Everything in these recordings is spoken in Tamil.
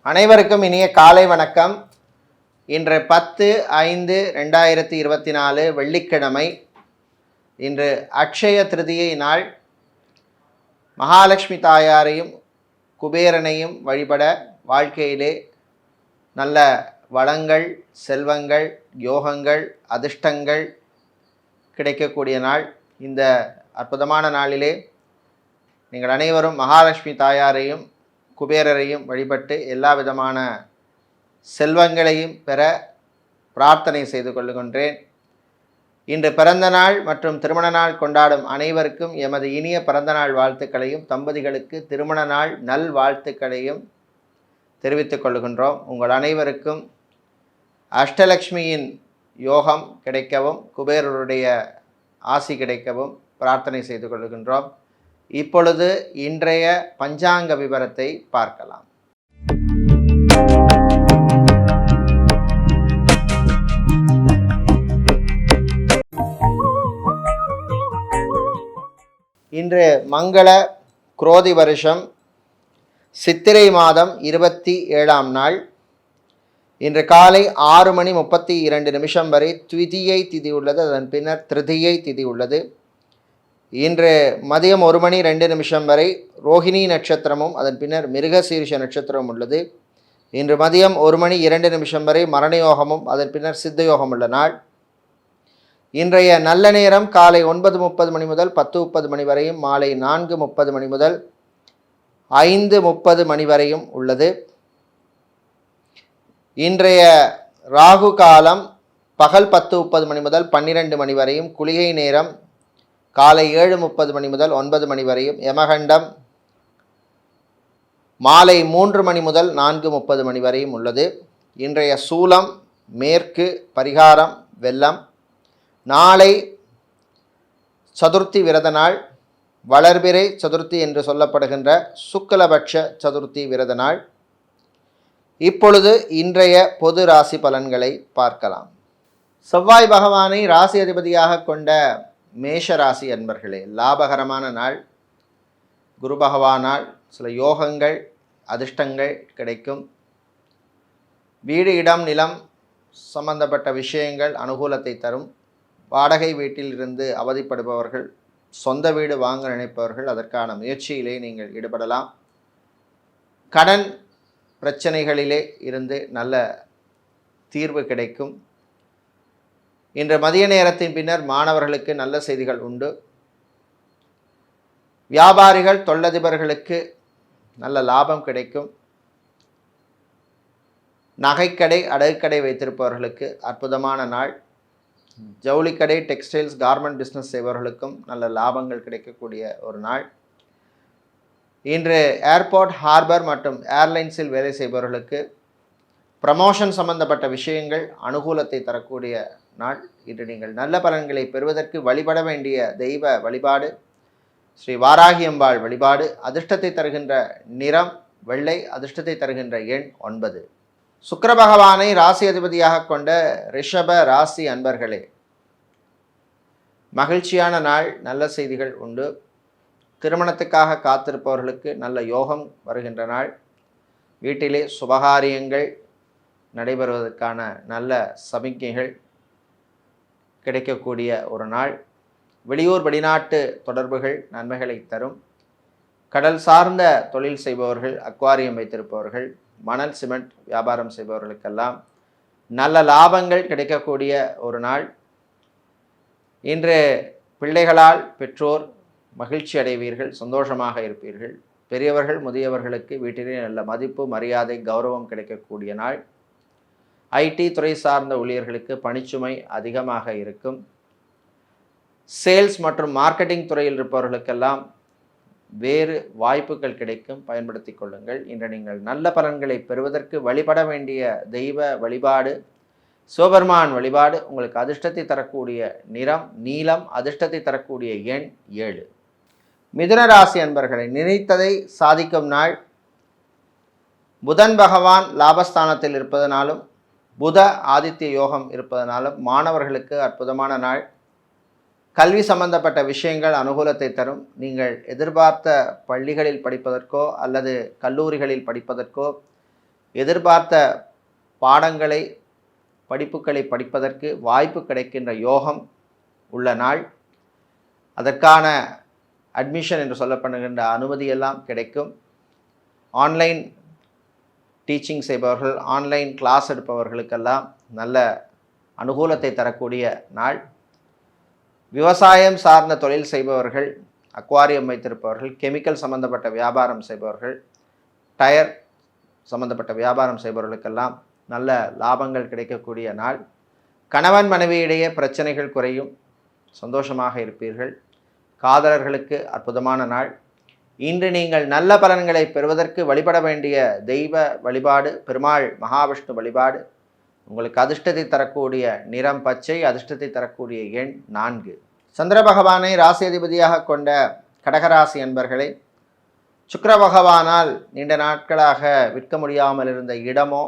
அனைவருக்கும் இனிய காலை வணக்கம். இன்று 10/5/2024 வெள்ளிக்கிழமை. இன்று அக்ஷய திருதியை நாள். மகாலட்சுமி தாயாரையும் குபேரனையும் வழிபட வாழ்க்கையிலே நல்ல வளங்கள், செல்வங்கள், யோகங்கள், அதிர்ஷ்டங்கள் கிடைக்கக்கூடிய நாள். இந்த அற்புதமான நாளிலே நீங்கள் அனைவரும் மகாலட்சுமி தாயாரையும் குபேரரையும் வழிபட்டு எல்லா விதமான செல்வங்களையும் பெற பிரார்த்தனை செய்து கொள்ளுகின்றேன். இன்று பிறந்த நாள் மற்றும் திருமண நாள் கொண்டாடும் அனைவருக்கும் எமது இனிய பிறந்தநாள் வாழ்த்துக்களையும் தம்பதிகளுக்கு திருமண நாள் நல் வாழ்த்துக்களையும் தெரிவித்துக் கொள்ளுகின்றோம். உங்கள் அனைவருக்கும் அஷ்டலக்ஷ்மியின் யோகம் கிடைக்கவும் குபேரருடைய ஆசி கிடைக்கவும் பிரார்த்தனை செய்து கொள்ளுகின்றோம். இப்பொழுது இன்றைய பஞ்சாங்க விவரத்தை பார்க்கலாம். இன்று மங்கள குரோதி வருஷம் சித்திரை மாதம் 27ஆம் நாள். இன்று காலை 6:32 வரை த்விதியை திதி உள்ளது. அதன் பின்னர் திருதியை திதி உள்ளது. இன்று மதியம் 1:02 வரை ரோஹிணி நட்சத்திரமும் அதன் பின்னர் மிருகசீரிஷ நட்சத்திரமும் உள்ளது. இன்று மதியம் 1:02 வரை மரணயோகமும் அதன் பின்னர் சித்தயோகம் உள்ள நாள். இன்றைய நல்ல நேரம் காலை 9:30 முதல் 10:30 வரையும் மாலை 4:30 முதல் 5:30 வரையும் உள்ளது. இன்றைய ராகு காலம் பகல் 10:30 முதல் 12 வரையும், குளிகை நேரம் காலை 7:30 முதல் 9 வரையும், யமகண்டம் மாலை 3 முதல் 4:30 வரையும் உள்ளது. இன்றைய சூலம் மேற்கு, பரிகாரம் வெள்ளம். நாளை சதுர்த்தி விரத நாள், வளர்பிறை சதுர்த்தி என்று சொல்லப்படுகின்ற சுக்லபட்ச சதுர்த்தி விரத நாள். இப்பொழுது இன்றைய பொது ராசி பலன்களை பார்க்கலாம். செவ்வாய் பகவானை ராசி அதிபதியாக கொண்ட மேஷ ராசி அன்பர்களே, லாபகரமான நாள். குரு பகவானால் சில யோகங்கள், அதிர்ஷ்டங்கள் கிடைக்கும். வீடு, இடம், நிலம் சம்பந்தப்பட்ட விஷயங்கள் அனுகூலத்தை தரும். வாடகை வீட்டில் இருந்து அவதிப்படுபவர்கள், சொந்த வீடு வாங்க நினைப்பவர்கள் அதற்கான முயற்சியிலே நீங்கள் ஈடுபடலாம். கடன் பிரச்சனைகளிலே இருந்து நல்ல தீர்வு கிடைக்கும். இன்று மதிய நேரத்தின் பின்னர் மாணவர்களுக்கு நல்ல செய்திகள் உண்டு. வியாபாரிகள், தொழிலதிபர்களுக்கு நல்ல லாபம் கிடைக்கும். நகைக்கடை, அடகுக்கடை வைத்திருப்பவர்களுக்கு அற்புதமான நாள். ஜவுளிக்கடை, டெக்ஸ்டைல்ஸ், கார்மெண்ட் பிஸ்னஸ் செய்பவர்களுக்கும் நல்ல லாபங்கள் கிடைக்கக்கூடிய ஒரு நாள். இன்று ஏர்போர்ட், ஹார்பர் மற்றும் ஏர்லைன்ஸில் வேலை செய்பவர்களுக்கு ப்ரமோஷன் சம்பந்தப்பட்ட விஷயங்கள் அனுகூலத்தை தரக்கூடிய நாள். இன்று நீங்கள் நல்ல பலன்களை பெறுவதற்கு வழிபட வேண்டிய தெய்வ வழிபாடு ஸ்ரீ வாராகி அம்பாள் வழிபாடு. அதிர்ஷ்டத்தை தருகின்ற நிறம் வெள்ளை, அதிர்ஷ்டத்தை தருகின்ற எண் 9. சுக்கிர பகவானை ராசி அதிபதியாக கொண்ட ரிஷப ராசி அன்பர்களே, மகிழ்ச்சியான நாள், நல்ல செய்திகள் உண்டு. திருமணத்துக்காக காத்திருப்பவர்களுக்கு நல்ல யோகம் வருகின்ற நாள். வீட்டிலே சுபகாரியங்கள் நடைபெறுவதற்கான நல்ல சமிக்ஞைகள் கிடைக்கக்கூடிய ஒரு நாள். வெளியூர், வெளிநாட்டு தொடர்புகள் நன்மைகளை தரும். கடல் சார்ந்த தொழில் செய்பவர்கள், அக்வாரியம் வைத்திருப்பவர்கள், மணல் சிமெண்ட் வியாபாரம் செய்பவர்களுக்கெல்லாம் நல்ல லாபங்கள் கிடைக்கக்கூடிய ஒரு நாள். இன்று பிள்ளைகளால் பெற்றோர் மகிழ்ச்சி அடைவீர்கள், சந்தோஷமாக இருப்பீர்கள். பெரியவர்கள், முதியவர்களுக்கு வீட்டிலே நல்ல மதிப்பு, மரியாதை, கௌரவம் கிடைக்கக்கூடிய நாள். ஐடி துறை சார்ந்த ஊழியர்களுக்கு பணிச்சுமை அதிகமாக இருக்கும். சேல்ஸ் மற்றும் மார்க்கெட்டிங் துறையில் இருப்பவர்களுக்கெல்லாம் வேறு வாய்ப்புகள் கிடைக்கும், பயன்படுத்தி கொள்ளுங்கள். இன்று நீங்கள் நல்ல பலன்களை பெறுவதற்கு வழிபட வேண்டிய தெய்வ வழிபாடு சிவபெருமான் வழிபாடு. உங்களுக்கு அதிர்ஷ்டத்தை தரக்கூடிய நிறம் நீலம், அதிர்ஷ்டத்தை தரக்கூடிய எண் 7. மிதுன ராசி அன்பர்களை, நினைத்ததை சாதிக்கும் நாள். புதன் பகவான் லாபஸ்தானத்தில் இருப்பதனாலும் புத ஆதித்ய யோகம் இருப்பதனாலும் மாணவர்களுக்கு அற்புதமான நாள். கல்வி சம்பந்தப்பட்ட விஷயங்கள் அனுகூலத்தை தரும். நீங்கள் எதிர்பார்த்த பள்ளிகளில் படிப்பதற்கோ அல்லது கல்லூரிகளில் படிப்பதற்கோ எதிர்பார்த்த பாடங்களை படிப்புகளை படிப்பதற்கு வாய்ப்பு கிடைக்கின்ற யோகம் உள்ள நாள். அதற்கான அட்மிஷன் என்று சொல்லப்படுகின்ற அனுமதியெல்லாம் கிடைக்கும். ஆன்லைன் டீச்சிங் செய்பவர்கள், ஆன்லைன் கிளாஸ் எடுப்பவர்களுக்கெல்லாம் நல்ல அனுகூலத்தை தரக்கூடிய நாள். விவசாயம் சார்ந்த தொழில் செய்பவர்கள், அக்வாரியம் வைத்திருப்பவர்கள், கெமிக்கல் சம்பந்தப்பட்ட வியாபாரம் செய்பவர்கள், டயர் சம்பந்தப்பட்ட வியாபாரம் செய்பவர்களுக்கெல்லாம் நல்ல லாபங்கள் கிடைக்கக்கூடிய நாள். கணவன் மனைவியிடையே பிரச்சனைகள் குறையும், சந்தோஷமாக இருப்பீர்கள். காதலர்களுக்கு அற்புதமான நாள். இன்று நீங்கள் நல்ல பலன்களை பெறுவதற்கு வழிபட வேண்டிய தெய்வ வழிபாடு பெருமாள் மகாவிஷ்ணு வழிபாடு. உங்களுக்கு அதிர்ஷ்டத்தை தரக்கூடிய நிறம் பச்சை, அதிர்ஷ்டத்தை தரக்கூடிய எண் 4. சந்திர பகவானை ராசி அதிபதியாக கொண்ட கடகராசி என்பர்களை, சுக்கிர பகவானால் நீண்ட நாட்களாக விற்க முடியாமல் இருந்த இடமோ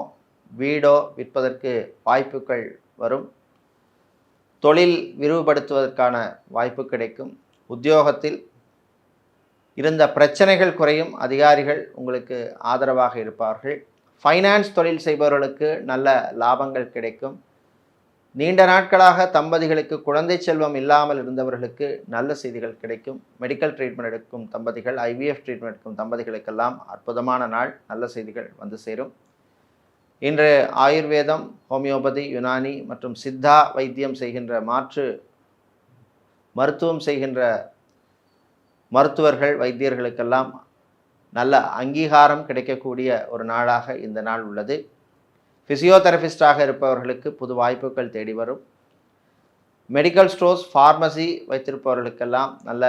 வீடோ விற்பதற்கு வாய்ப்புகள் வரும். தொழில் விரிவுபடுத்துவதற்கான வாய்ப்பு கிடைக்கும். உத்தியோகத்தில் இருந்த பிரச்சனைகள் குறையும். அதிகாரிகள் உங்களுக்கு ஆதரவாக இருப்பார்கள். ஃபைனான்ஸ் தொழில் செய்பவர்களுக்கு நல்ல லாபங்கள் கிடைக்கும். நீண்ட நாட்களாக தம்பதிகளுக்கு குழந்தை செல்வம் இல்லாமல் இருந்தவர்களுக்கு நல்ல செய்திகள் கிடைக்கும். மெடிக்கல் ட்ரீட்மெண்ட் எடுக்கும் தம்பதிகள், ஐவிஎஃப் ட்ரீட்மெண்ட் எடுக்கும் தம்பதிகளுக்கெல்லாம் அற்புதமான நாள். நல்ல செய்திகள் வந்து சேரும். இன்று ஆயுர்வேதம், ஹோமியோபதி, யுனானி மற்றும் சித்தா வைத்தியம் செய்கின்ற மாற்று மருத்துவம் செய்கின்ற மருத்துவர்கள், வைத்தியர்களுக்கெல்லாம் நல்ல அங்கீகாரம் கிடைக்கக்கூடிய ஒரு நாளாக இந்த நாள் உள்ளது. ஃபிசியோதெரபிஸ்டாக இருப்பவர்களுக்கு புது வாய்ப்புகள் தேடி வரும். மெடிக்கல் ஸ்டோர்ஸ், ஃபார்மசி வைத்திருப்பவர்களுக்கெல்லாம் நல்ல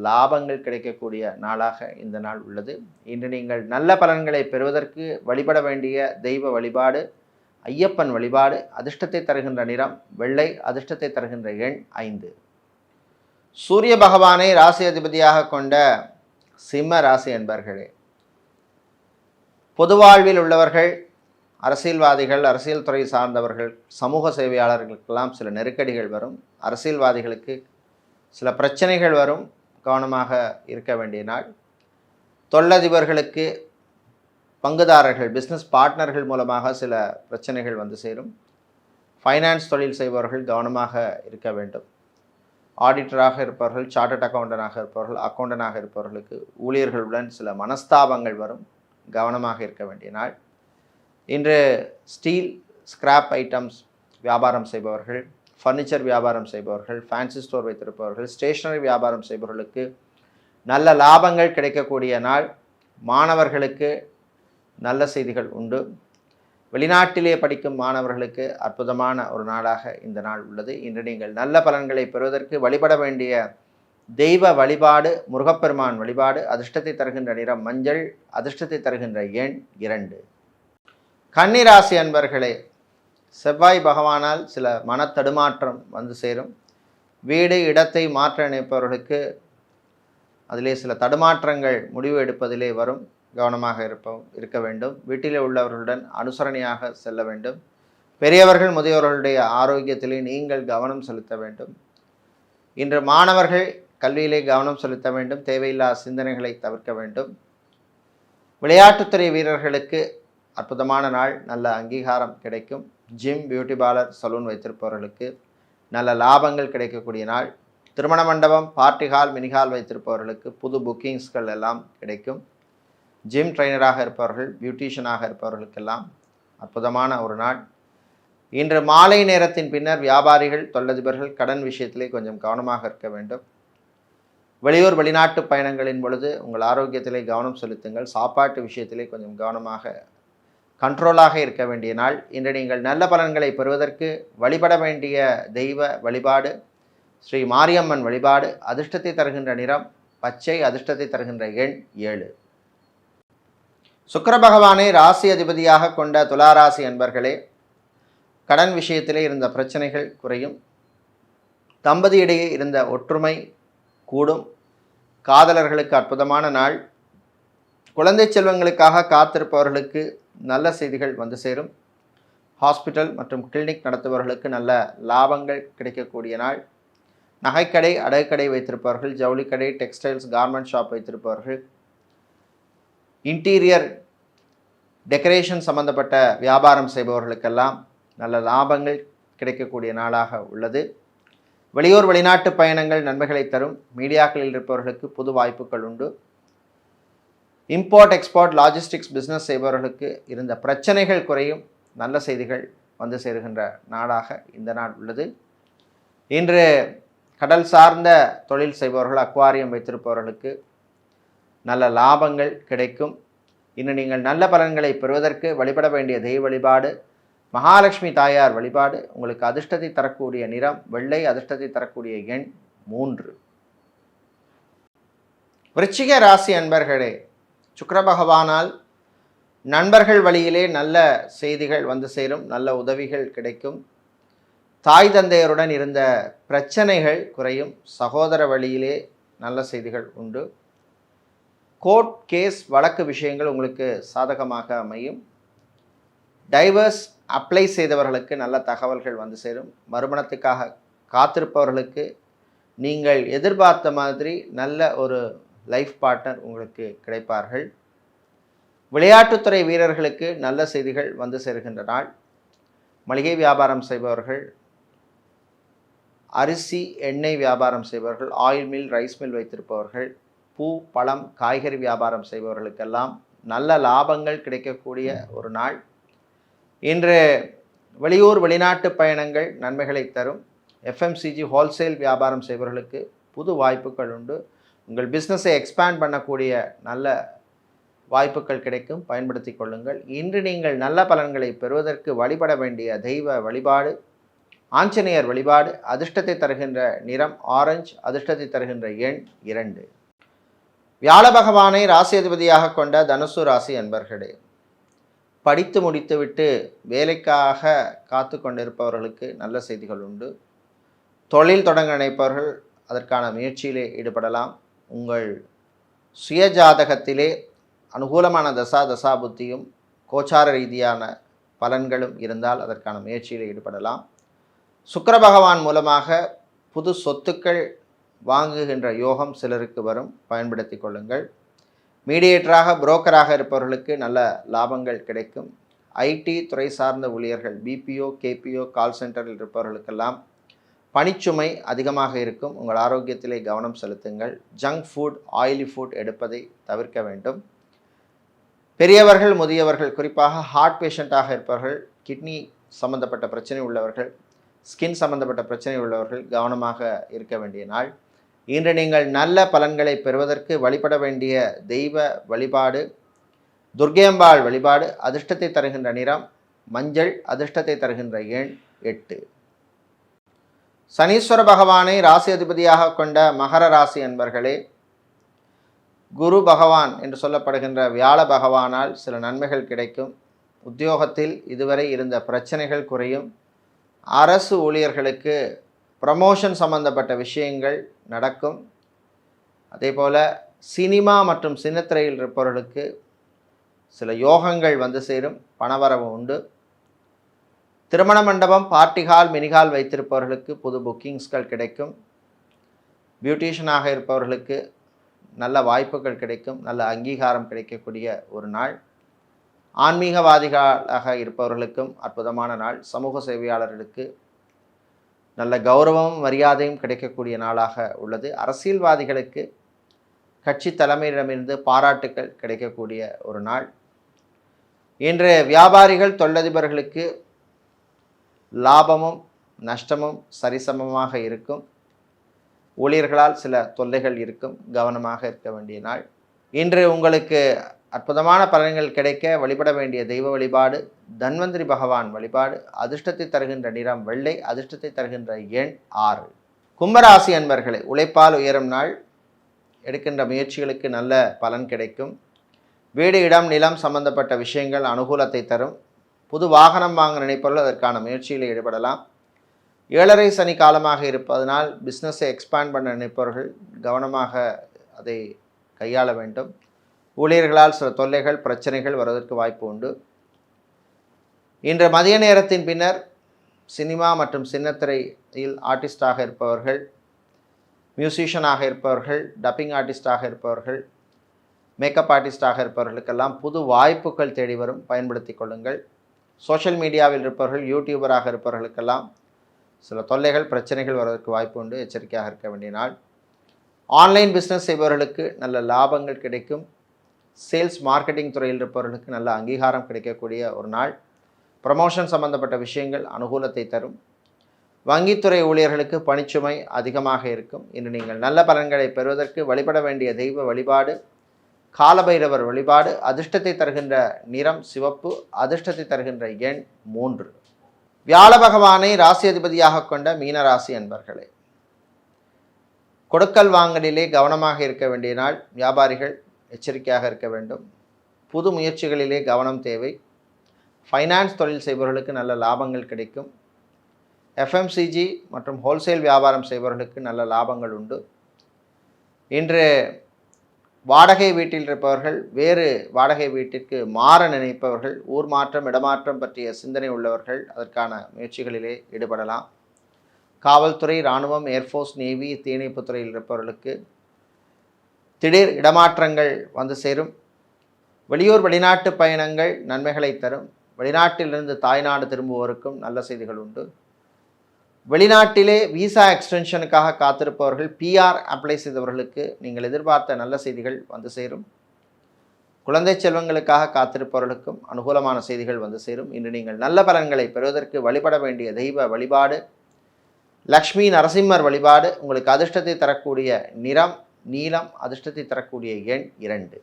லாபங்கள் கிடைக்கக்கூடிய நாளாக இந்த நாள் உள்ளது. இன்று நீங்கள் நல்ல பலன்களை பெறுவதற்கு வழிபட வேண்டிய தெய்வ வழிபாடு ஐயப்பன் வழிபாடு. அதிர்ஷ்டத்தை தருகின்ற நிறம் வெள்ளை, அதிர்ஷ்டத்தை தருகின்ற எண் 5. சூரிய பகவானை ராசி அதிபதியாக கொண்ட சிம்ம ராசி என்பர்களே, பொது வாழ்வில் உள்ளவர்கள், அரசியல்வாதிகள், அரசியல் துறை சார்ந்தவர்கள், சமூக சேவையாளர்களுக்கெல்லாம் சில நெருக்கடிகள் வரும். அரசியல்வாதிகளுக்கு சில பிரச்சனைகள் வரும், கவனமாக இருக்க வேண்டிய நாள். தொழிலதிபர்களுக்கு பங்குதாரர்கள், பிஸ்னஸ் பார்ட்னர்கள் மூலமாக சில பிரச்சனைகள் வந்து சேரும். ஃபைனான்ஸ் தொழில் செய்பவர்கள் கவனமாக இருக்க வேண்டும். ஆடிட்டராக இருப்பவர்கள், சார்ட்டர்ட் அக்கௌண்டனாக இருப்பவர்கள், அக்கௌண்டனாக இருப்பவர்களுக்கு ஊழியர்களுடன் சில மனஸ்தாபங்கள் வரும், கவனமாக இருக்க வேண்டிய நாள். இன்று ஸ்டீல் ஸ்கிராப் ஐட்டம்ஸ் வியாபாரம் செய்பவர்கள், ஃபர்னிச்சர் வியாபாரம் செய்பவர்கள், ஃபேன்சி ஸ்டோர் வைத்திருப்பவர்கள், ஸ்டேஷனரி வியாபாரம் செய்பவர்களுக்கு நல்ல லாபங்கள் கிடைக்கக்கூடிய நாள். மாணவர்களுக்கு நல்ல செய்திகள் உண்டு. வெளிநாட்டிலே படிக்கும் மாணவர்களுக்கு அற்புதமான ஒரு நாளாக இந்த நாள் உள்ளது. இன்று நீங்கள் நல்ல பலன்களை பெறுவதற்கு வழிபட வேண்டிய தெய்வ வழிபாடு முருகப்பெருமான் வழிபாடு. அதிர்ஷ்டத்தை தருகின்ற நிறம் மஞ்சள், அதிர்ஷ்டத்தை தருகின்ற எண் 2. கன்னிராசி அன்பர்களே, செவ்வாய் பகவானால் சில மனத்தடுமாற்றம் வந்து சேரும். வீடு இடத்தை மாற்ற நினைப்பவர்களுக்கு அதிலே சில தடுமாற்றங்கள் முடிவு எடுப்பதிலே வரும், கவனமாக இருக்க வேண்டும். வீட்டிலே உள்ளவர்களுடன் அனுசரணையாக செல்ல வேண்டும். பெரியவர்கள் முதியோர்களுடைய ஆரோக்கியத்திலே நீங்கள் கவனம் செலுத்த வேண்டும். இன்று மாணவர்கள் கல்வியிலே கவனம் செலுத்த வேண்டும். தேவையில்லா சிந்தனைகளை தவிர்க்க வேண்டும். விளையாட்டுத்துறை வீரர்களுக்கு அற்புதமான நாள், நல்ல அங்கீகாரம் கிடைக்கும். ஜிம், பியூட்டி பார்லர், சலூன் வைத்திருப்பவர்களுக்கு நல்ல லாபங்கள் கிடைக்கக்கூடிய நாள். திருமண மண்டபம், பார்ட்டி ஹால், மினிஹால் வைத்திருப்பவர்களுக்கு புது புக்கிங்ஸ்கள் எல்லாம் கிடைக்கும். ஜிம் ட்ரைனராக இருப்பவர்கள், பியூட்டிஷியனாக இருப்பவர்களுக்கெல்லாம் அற்புதமான ஒரு நாள். இன்று மாலை நேரத்தின் பின்னர் வியாபாரிகள், தொழிலதிபர்கள் கடன் விஷயத்திலே கொஞ்சம் கவனமாக இருக்க வேண்டும். வெளியூர் வெளிநாட்டு பயணங்களின் பொழுது உங்கள் ஆரோக்கியத்திலே கவனம் செலுத்துங்கள். சாப்பாட்டு விஷயத்திலே கொஞ்சம் கவனமாக கண்ட்ரோலாக இருக்க வேண்டிய நாள். இன்று நீங்கள் நல்ல பலன்களை பெறுவதற்கு வழிபட வேண்டிய தெய்வ வழிபாடு ஸ்ரீ மாரியம்மன் வழிபாடு. அதிர்ஷ்டத்தை தருகின்ற நிறம் பச்சை, அதிர்ஷ்டத்தை தருகின்ற எண் 7. சுக்கிர பகவானை ராசி அதிபதியாக கொண்ட துளாராசி அன்பர்களே, கடன் விஷயத்திலே இருந்த பிரச்சனைகள் குறையும். தம்பதியிடையே இருந்த ஒற்றுமை கூடும். காதலர்களுக்கு அற்புதமான நாள். குழந்தை செல்வங்களுக்காக காத்திருப்பவர்களுக்கு நல்ல செய்திகள் வந்து சேரும். ஹாஸ்பிட்டல் மற்றும் கிளினிக் நடத்துபவர்களுக்கு நல்ல லாபங்கள் கிடைக்கக்கூடிய நாள். நகைக்கடை, அடகுக்கடை வைத்திருப்பவர்கள், ஜவுளிக்கடை, டெக்ஸ்டைல்ஸ், கார்மெண்ட் ஷாப் வைத்திருப்பவர்கள், இன்டீரியர் டெக்கரேஷன் சம்பந்தப்பட்ட வியாபாரம் செய்பவர்களுக்கெல்லாம் நல்ல லாபங்கள் கிடைக்கக்கூடிய நாளாக உள்ளது. வெளியூர் வெளிநாட்டு பயணங்கள் நன்மைகளை தரும். மீடியாக்களில் இருப்பவர்களுக்கு புது வாய்ப்புகள் உண்டு. இம்போர்ட் எக்ஸ்போர்ட் லாஜிஸ்டிக்ஸ் பிஸ்னஸ் செய்பவர்களுக்கு இருந்த பிரச்சனைகள் குறையும். நல்ல செய்திகள் வந்து சேருகின்ற நாளாக இந்த நாள் உள்ளது. இன்று கடல் சார்ந்த தொழில் செய்பவர்கள், அக்வாரியம் வைத்திருப்பவர்களுக்கு நல்ல லாபங்கள் கிடைக்கும். இன்னும் நீங்கள் நல்ல பலன்களை பெறுவதற்கு வழிபட வேண்டிய தெய்வ வழிபாடு மகாலட்சுமி தாயார் வழிபாடு. உங்களுக்கு அதிர்ஷ்டத்தை தரக்கூடிய நிறம் வெள்ளை, அதிர்ஷ்டத்தை தரக்கூடிய எண் 3. விருச்சிக ராசி அன்பர்களே, சுக்கிர பகவானால் நண்பர்கள் வழியிலே நல்ல செய்திகள் வந்து சேரும். நல்ல உதவிகள் கிடைக்கும். தாய் தந்தையருடன் இருந்த பிரச்சனைகள் குறையும். சகோதர வழியிலே நல்ல செய்திகள் உண்டு. கோர்ட் கேஸ் வழக்கு விஷயங்கள் உங்களுக்கு சாதகமாக அமையும். டைவர்ஸ் அப்ளை செய்தவர்களுக்கு நல்ல தகவல்கள் வந்து சேரும். மறுமணத்துக்காக காத்திருப்பவர்களுக்கு நீங்கள் எதிர்பார்த்த மாதிரி நல்ல ஒரு லைஃப் பார்ட்னர் உங்களுக்கு கிடைப்பார்கள். விளையாட்டுத்துறை வீரர்களுக்கு நல்ல செய்திகள் வந்து சேருகின்ற நாள். மளிகை வியாபாரம் செய்பவர்கள், அரிசி எண்ணெய் வியாபாரம் செய்பவர்கள், ஆயில் மில் ரைஸ் மில் வைத்திருப்பவர்கள், பூ பழம் காய்கறி வியாபாரம் செய்பவர்களுக்கெல்லாம் நல்ல லாபங்கள் கிடைக்கக்கூடிய ஒரு நாள். இன்று வெளியூர் வெளிநாட்டு பயணங்கள் நன்மைகளை தரும். எஃப்எம்சிஜி ஹோல்சேல் வியாபாரம் செய்பவர்களுக்கு புது வாய்ப்புகள் உண்டு. உங்கள் பிஸ்னஸை எக்ஸ்பேண்ட் பண்ணக்கூடிய நல்ல வாய்ப்புகள் கிடைக்கும். பயன்படுத்தி கொள்ளுங்கள். இன்று நீங்கள் நல்ல பலன்களை பெறுவதற்கு வழிபட வேண்டிய தெய்வ வழிபாடு ஆஞ்சநேயர் வழிபாடு. அதிர்ஷ்டத்தை தருகின்ற நிறம் ஆரஞ்சு, அதிர்ஷ்டத்தை தருகின்ற எண் 2. வியாழ பகவானை ராசி அதிபதியாக கொண்ட தனுசு ராசி அன்பர்களே, படித்து முடித்துவிட்டு வேலைக்காக காத்து கொண்டிருப்பவர்களுக்கு நல்ல செய்திகள் உண்டு. தொழில் தொடங்க நினைப்பவர்கள் அதற்கான முயற்சியிலே ஈடுபடலாம். உங்கள் சுய ஜாதகத்திலே அனுகூலமான தசாபுத்தியும் கோச்சார ரீதியான பலன்களும் இருந்தால் அதற்கான முயற்சியில் ஈடுபடலாம். சுக்கிர பகவான் மூலமாக புது சொத்துக்கள் வாங்குகின்ற யோகம் சிலருக்கு வரும். பயன்படுத்தி கொள்ளுங்கள். மீடியேட்டராக புரோக்கராக இருப்பவர்களுக்கு நல்ல லாபங்கள் கிடைக்கும். ஐடி துறை சார்ந்த ஊழியர்கள், பிபிஓ கேபிஓ கால் சென்டரில் இருப்பவர்களுக்கெல்லாம் பணிச்சுமை அதிகமாக இருக்கும். உங்கள் ஆரோக்கியத்திலே கவனம் செலுத்துங்கள். ஜங்க் ஃபுட் ஆயிலி ஃபுட் எடுப்பதை தவிர்க்க வேண்டும். பெரியவர்கள் முதியவர்கள், குறிப்பாக ஹார்ட் பேஷண்ட்டாக இருப்பவர்கள், கிட்னி சம்பந்தப்பட்ட பிரச்சனை உள்ளவர்கள், ஸ்கின் சம்பந்தப்பட்ட பிரச்சனை உள்ளவர்கள் கவனமாக இருக்க வேண்டிய நாள். இன்று நீங்கள் நல்ல பலன்களை பெறுவதற்கு வழிபட வேண்டிய தெய்வ வழிபாடு துர்க்கையம்பாள் வழிபாடு. அதிர்ஷ்டத்தை தருகின்ற நிறம் மஞ்சள், அதிர்ஷ்டத்தை தருகின்ற எண் 8. சனீஸ்வர பகவானை ராசி அதிபதியாக கொண்ட மகர ராசி அன்பர்களே, குரு பகவான் என்று சொல்லப்படுகின்ற வியாழ பகவானால் சில நன்மைகள் கிடைக்கும். உத்தியோகத்தில் இதுவரை இருந்த பிரச்சனைகள் குறையும். அரசு ஊழியர்களுக்கு ப்ரமோஷன் சம்பந்தப்பட்ட விஷயங்கள் நடக்கும். அதே போல் சினிமா மற்றும் சின்னத்திரையில் இருப்பவர்களுக்கு சில யோகங்கள் வந்து சேரும். பணவரவு உண்டு. திருமண மண்டபம் பார்ட்டி ஹால் மினிஹால் வைத்திருப்பவர்களுக்கு புது புக்கிங்ஸ்கள் கிடைக்கும். பியூட்டிஷியனாக இருப்பவர்களுக்கு நல்ல வாய்ப்புகள் கிடைக்கும். நல்ல அங்கீகாரம் கிடைக்கக்கூடிய ஒரு நாள். ஆன்மீகவாதிகளாக இருப்பவர்களுக்கும் அற்புதமான நாள். சமூக சேவையாளர்களுக்கு நல்ல கௌரவமும் மரியாதையும் கிடைக்கக்கூடிய நாளாக உள்ளது. அரசியல்வாதிகளுக்கு கட்சி தலைமையிடமிருந்து பாராட்டுக்கள் கிடைக்கக்கூடிய ஒரு நாள். இன்று வியாபாரிகள் தொழிலதிபர்களுக்கு லாபமும் நஷ்டமும் சரிசமமாக இருக்கும். ஊழியர்களால் சில தொல்லைகள் இருக்கும். கவனமாக இருக்க வேண்டிய நாள். இன்று உங்களுக்கு அற்புதமான பலன்கள் கிடைக்க வழிபட வேண்டிய தெய்வ வழிபாடு தன்வந்திரி பகவான் வழிபாடு. அதிர்ஷ்டத்தை தருகின்ற நிறம் வெள்ளை, அதிர்ஷ்டத்தை தருகின்ற எண் 6. கும்பராசி அன்பர்களே, உழைப்பால் உயரும் நாள். எடுக்கின்ற முயற்சிகளுக்கு நல்ல பலன் கிடைக்கும். வீடு இடம் நிலம் சம்பந்தப்பட்ட விஷயங்கள் அனுகூலத்தை தரும். புது வாகனம் வாங்க நினைப்பவர்கள் அதற்கான முயற்சியில் ஈடுபடலாம். 7.5 சனி காலமாக இருப்பதனால் பிஸ்னஸை எக்ஸ்பேண்ட் பண்ண நினைப்பவர்கள் கவனமாக அதை கையாள வேண்டும். ஊழியர்களால் சில தொல்லைகள் பிரச்சனைகள் வருவதற்கு வாய்ப்பு உண்டு. இன்று மதிய நேரத்தின் பின்னர் சினிமா மற்றும் சின்னத்திரையில் ஆர்டிஸ்டாக இருப்பவர்கள், மியூசிஷியனாக இருப்பவர்கள், டப்பிங் ஆர்டிஸ்டாக இருப்பவர்கள், மேக்கப் ஆர்டிஸ்டாக இருப்பவர்களுக்கெல்லாம் புது வாய்ப்புகள் தேடி வரும், பயன்படுத்தி கொள்ளுங்கள். சோஷியல் மீடியாவில் இருப்பவர்கள், யூடியூபராக இருப்பவர்களுக்கெல்லாம் சில தொல்லைகள் பிரச்சனைகள் வருவதற்கு வாய்ப்பு உண்டு, எச்சரிக்கையாக இருக்க வேண்டிய நாள். ஆன்லைன் பிஸ்னஸ் செய்பவர்களுக்கு நல்ல லாபங்கள் கிடைக்கும். சேல்ஸ் மார்க்கெட்டிங் துறையில் இருப்பவர்களுக்கு நல்ல அங்கீகாரம் கிடைக்கக்கூடிய ஒரு நாள். ப்ரமோஷன் சம்பந்தப்பட்ட விஷயங்கள் அனுகூலத்தை தரும். வங்கித்துறை ஊழியர்களுக்கு பணிச்சுமை அதிகமாக இருக்கும். இன்று நீங்கள் நல்ல பலன்களை பெறுவதற்கு வழிபட வேண்டிய தெய்வ வழிபாடு காலபைரவர் வழிபாடு. அதிர்ஷ்டத்தை தருகின்ற நிறம் சிவப்பு, அதிர்ஷ்டத்தை தருகின்ற எண் 3. வியாழ பகவானை ராசி அதிபதியாக கொண்ட மீனராசி அன்பர்களே, கொடுக்கல் வாங்கலிலே கவனமாக இருக்க வேண்டிய நாள். வியாபாரிகள் எச்சரிக்கையாக இருக்க வேண்டும். புது முயற்சிகளிலே கவனம் தேவை. ஃபைனான்ஸ் தொழில் செய்பவர்களுக்கு நல்ல லாபங்கள் கிடைக்கும். எஃப்எம்சிஜி மற்றும் ஹோல்சேல் வியாபாரம் செய்பவர்களுக்கு நல்ல லாபங்கள் உண்டு. இன்று வாடகை வீட்டில் இருப்பவர்கள், வேறு வாடகை வீட்டிற்கு மாற நினைப்பவர்கள், ஊர் மாற்றம் இடமாற்றம் பற்றிய சிந்தனை உள்ளவர்கள் அதற்கான முயற்சிகளிலே ஈடுபடலாம். காவல்துறை, இராணுவம், ஏர்ஃபோர்ஸ், நேவி, தீயணைப்புத் துறையில் இருப்பவர்களுக்கு திடீர் இடமாற்றங்கள் வந்து சேரும். வெளியூர் வெளிநாட்டு பயணங்கள் நன்மைகளை தரும். வெளிநாட்டிலிருந்து தாய்நாடு திரும்புவோருக்கும் நல்ல செய்திகள் உண்டு. வெளிநாட்டிலே விசா எக்ஸ்டென்ஷனுக்காக காத்திருப்பவர்கள், பிஆர் அப்ளை செய்தவர்களுக்கு நீங்கள் எதிர்பார்த்த நல்ல செய்திகள் வந்து சேரும். குழந்தை செல்வங்களுக்காக காத்திருப்பவர்களுக்கும் அனுகூலமான செய்திகள் வந்து சேரும். இன்று நீங்கள் நல்ல பலன்களை பெறுவதற்கு வழிபட வேண்டிய தெய்வ வழிபாடு லக்ஷ்மி நரசிம்மர் வழிபாடு. உங்களுக்கு அதிர்ஷ்டத்தை தரக்கூடிய நிறம் நீலம், அதிர்ஷ்டத்தை தரக்கூடிய எண் 2.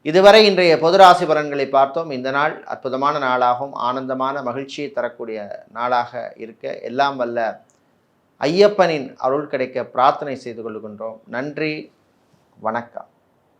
இதுவரை இன்றைய பொது ராசி பலன்களை பார்த்தோம். இந்த நாள் அற்புதமான நாளாகவும் ஆனந்தமான மகிழ்ச்சியை தரக்கூடிய நாளாக இருக்க எல்லாம் வல்ல ஐயப்பனின் அருள் கிடைக்க பிரார்த்தனை செய்து கொள்கின்றோம். நன்றி, வணக்கம்.